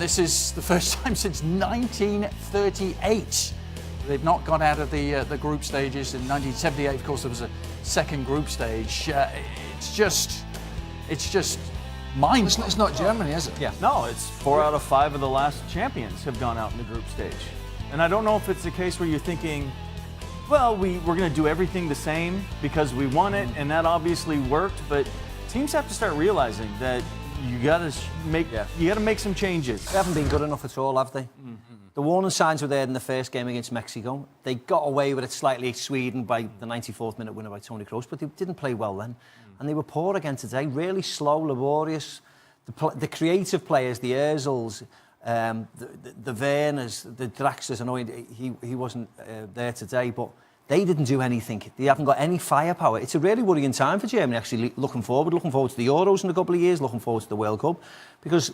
this is the first time since 1938 they've not got out of the group stages. In 1978, of course, there was a second group stage. It's just mind-blowing. It's not Germany, is it? Yeah. No, it's 4 out of 5 of the last champions have gone out in the group stage. And I don't know if it's a case where you're thinking, well, we're going to do everything the same because we won it, and that obviously worked. But teams have to start realizing that you got to make some changes. They haven't been good enough at all, have they? Mm-hmm. The warning signs were there in the first game against Mexico. They got away with it slightly against Sweden by the 94th minute winner by Toni Kroos, but they didn't play well then. And they were poor again today, really slow, laborious. The creative players, the Ozils, the Werners, the Draxlers, I know he wasn't there today, but they didn't do anything. They haven't got any firepower. It's a really worrying time for Germany, actually, looking forward to the Euros in a couple of years, looking forward to the World Cup, because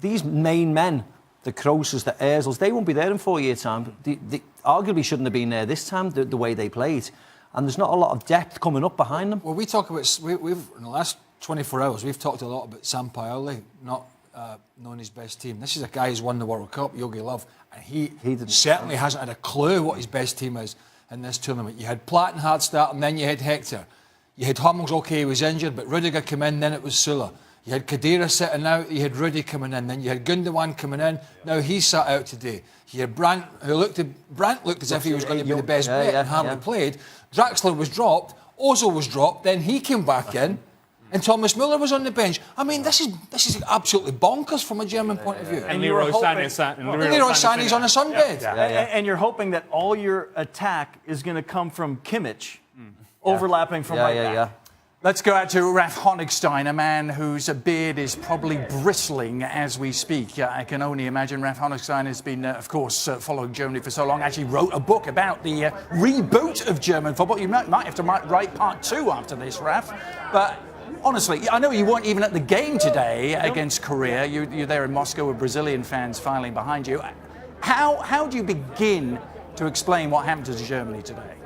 these main men, the Krooses, the Ozils, they won't be there in 4 years' time. They arguably shouldn't have been there this time, the way they played. And there's not a lot of depth coming up behind them. Well, we talk about, we've in the last 24 hours, we've talked a lot about Sampaoli not knowing his best team. This is a guy who's won the World Cup, Jogi Löw, and he certainly hasn't had a clue what his best team is in this tournament. You had Plattenhardt start, and then you had Hector. You had Hummels, okay, he was injured, but Rudiger came in, then it was Süle. You had Khedira sitting out, you had Rudy coming in, then you had Gundogan coming in, now he sat out today. You had Brandt, Brandt looked as if he was going to be the best bet and hardly played. Draxler was dropped, Ozil was dropped, then he came back in, and Thomas Müller was on the bench. I mean, this is absolutely bonkers from a German point of view. And Leroy Sané's on a sunbed. And you're hoping that all your attack is going to come from Kimmich, overlapping from right back. Let's go out to Ralf Honigstein, a man whose beard is probably bristling as we speak. I can only imagine. Ralf Honigstein has been, of course, following Germany for so long. Actually wrote a book about the reboot of German football. You might have to write part 2 after this, Ralf. But honestly, I know you weren't even at the game today against Korea. You're there in Moscow with Brazilian fans filing behind you. How do you begin to explain what happened to Germany today?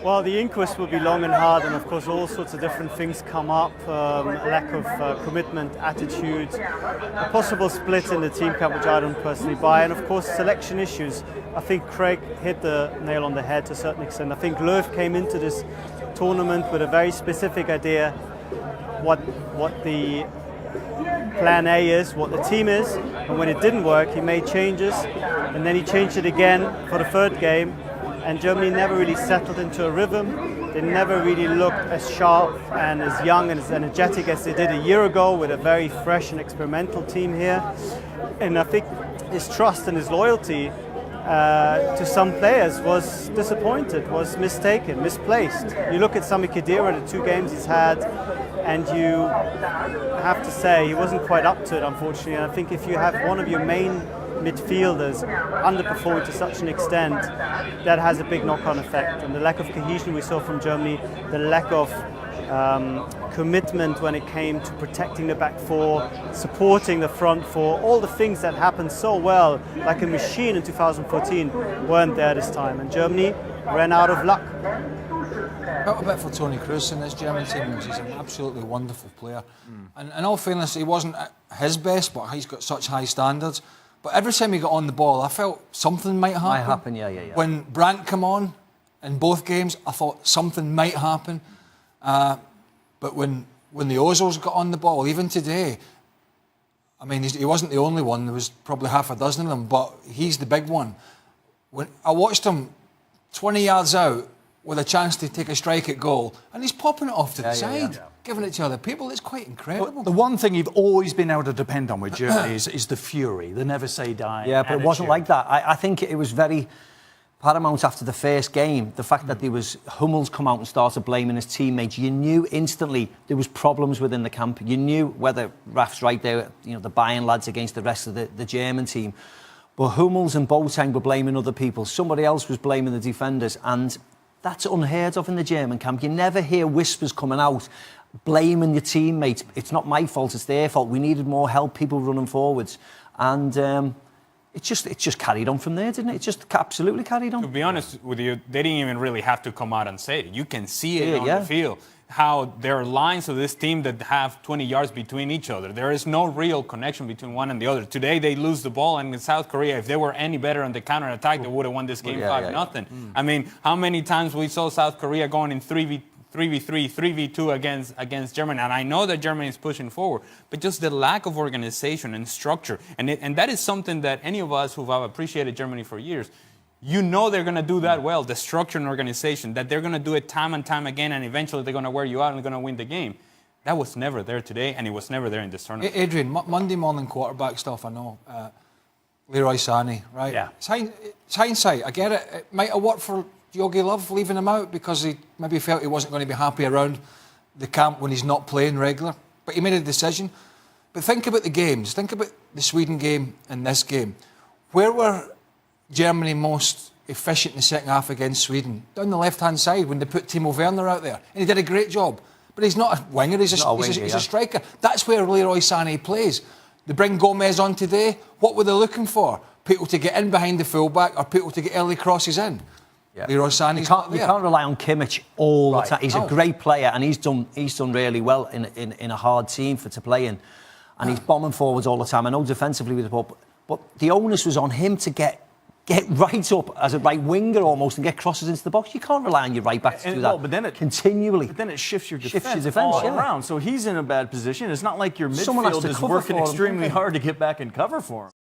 Well, the inquest will be long and hard, and of course all sorts of different things come up, lack of commitment, attitude, a possible split in the team camp, which I don't personally buy, and of course selection issues. I think Craig hit the nail on the head to a certain extent. I think Löw came into this tournament with a very specific idea what the plan A is, what the team is, and when it didn't work, he made changes, and then he changed it again for the third game. And Germany never really settled into a rhythm. They never really looked as sharp and as young and as energetic as they did a year ago with a very fresh and experimental team here. And I think his trust and his loyalty to some players was disappointed, was mistaken, misplaced. You look at Sami Khedira, the 2 games he's had, and you have to say he wasn't quite up to it, unfortunately. And I think if you have one of your main midfielders underperforming to such an extent, that has a big knock-on effect. And the lack of cohesion we saw from Germany, the lack of commitment when it came to protecting the back four, supporting the front four, all the things that happened so well, like a machine in 2014, weren't there this time. And Germany ran out of luck. Felt a bit for Toni Kroos in this German team. He's an absolutely wonderful player. And in all fairness, he wasn't at his best, but he's got such high standards. But every time he got on the ball, I felt something might happen. Yeah. When Brandt came on in both games, I thought something might happen. But when the Ozils got on the ball, even today, I mean, he wasn't the only one. There was probably half a dozen of them, but he's the big one. When I watched him 20 yards out with a chance to take a strike at goal, and he's popping it off to the side. Giving it to other people, it's quite incredible. The one thing you've always been able to depend on with Germany is the fury, the never say die. Yeah, but it wasn't like that. I think it was very paramount after the first game. The fact that there was Hummels come out and started blaming his teammates. You knew instantly there was problems within the camp. You knew whether Raf's right there, the Bayern lads against the rest of the German team. But Hummels and Boateng were blaming other people. Somebody else was blaming the defenders, and that's unheard of in the German camp. You never hear whispers coming out blaming your teammates. It's not my fault, it's their fault. We needed more help, people running forwards. And it just carried on from there, didn't it? It just absolutely carried on. To be honest with you, they didn't even really have to come out and say it. You can see it on the field. how there are lines of this team that have 20 yards between each other. There is no real connection between one and the other. Today they lose the ball, and in South Korea, if they were any better on the counterattack, they would have won this game 5-0. I mean, how many times we saw South Korea going in 3v3, 3v2 against Germany, and I know that Germany is pushing forward, but just the lack of organization and structure, and that is something that any of us who have appreciated Germany for years, you know they're going to do that well, the structure and organization, that they're going to do it time and time again, and eventually they're going to wear you out and they're going to win the game. That was never there today, and it was never there in this tournament. Adrian, Monday morning quarterback stuff, I know. Leroy Sané, right? Yeah. It's hindsight. I get it. It might have worked for Yogi Love leaving him out because he maybe felt he wasn't going to be happy around the camp when he's not playing regular. But he made a decision. But think about the games. Think about the Sweden game and this game. Where were Germany most efficient in the second half against Sweden? Down the left-hand side when they put Timo Werner out there. And he did a great job. But he's not a winger, he's a striker. That's where Leroy Sané plays. They bring Gomez on today. What were they looking for? People to get in behind the fullback or people to get early crosses in? Yeah. Leroy Sané's not there. You can't rely on Kimmich all the time. He's a great player and he's done really well in a hard team to play in. And he's bombing forwards all the time. I know defensively with the ball, but the onus was on him to get right up as a right winger almost and get crosses into the box. You can't rely on your right back to do that continually. But then it shifts your defense all around. So he's in a bad position. It's not like your midfield is working extremely hard to get back and cover for him.